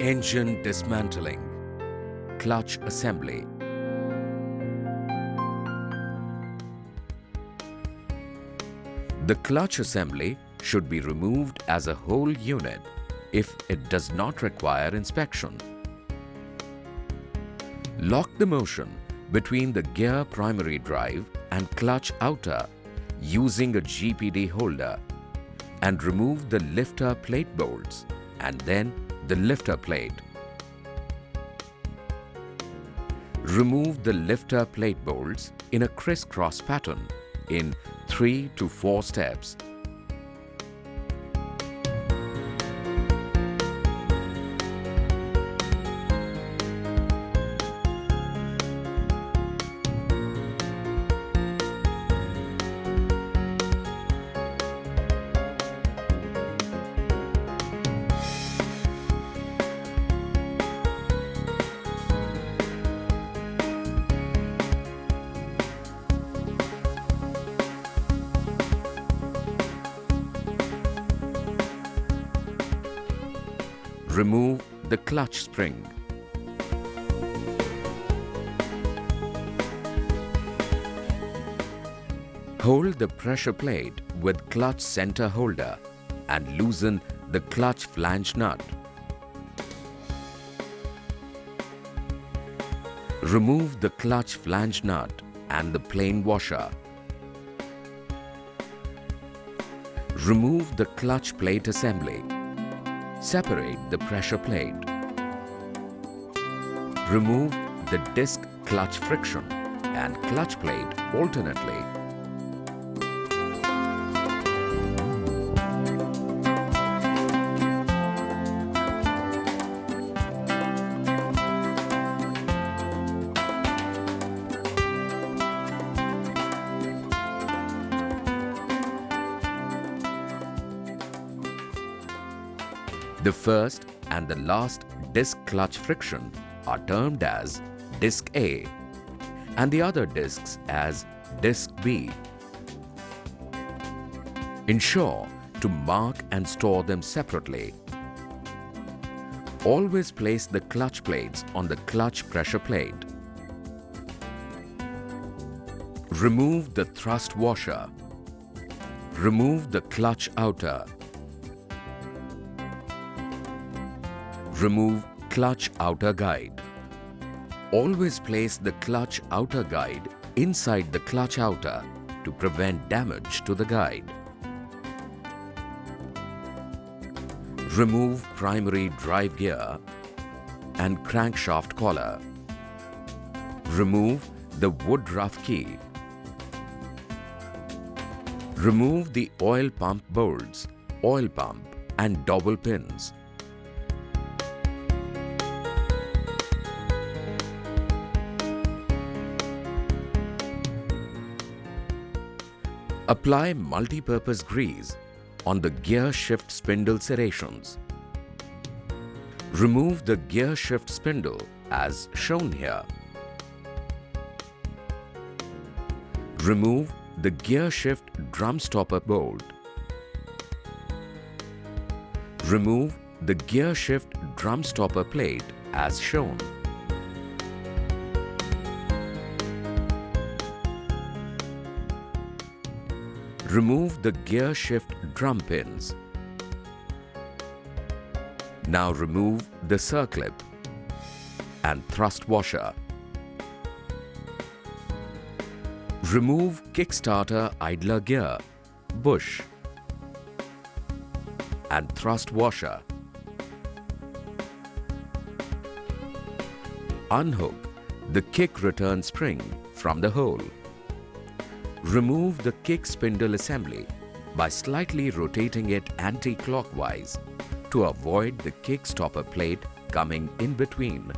Engine dismantling. Clutch assembly. The clutch assembly should be removed as a whole unit if it does not require inspection. Lock the motion between the gear primary drive and clutch outer using a GPD holder and remove the lifter plate bolts and then the lifter plate. Remove the lifter plate bolts in a crisscross pattern in 3 to 4 steps. Remove the clutch spring. Hold the pressure plate with clutch center holder and loosen the clutch flange nut. Remove the clutch flange nut and the plain washer. Remove the clutch plate assembly. Separate the pressure plate. Remove the disc clutch friction and clutch plate alternately. The first and the last disc clutch friction are termed as disc A and the other discs as disc B. Ensure to mark and store them separately. Always place the clutch plates on the clutch pressure plate. Remove the thrust washer. Remove the clutch outer. Remove clutch outer guide. Always place the clutch outer guide inside the clutch outer to prevent damage to the guide. Remove primary drive gear and crankshaft collar. Remove the wood rough key. Remove the oil pump bolts, oil pump and dowel pins. Apply multi-purpose grease on the gear shift spindle serrations. Remove the gear shift spindle as shown here. Remove the gear shift drum stopper bolt. Remove the gear shift drum stopper plate as shown. Remove the gear shift drum pins. Now remove the circlip and thrust washer. Remove kickstarter idler gear, bush and thrust washer. Unhook the kick return spring from the hole. Remove the kick spindle assembly by slightly rotating it anti-clockwise to avoid the kick stopper plate coming in between.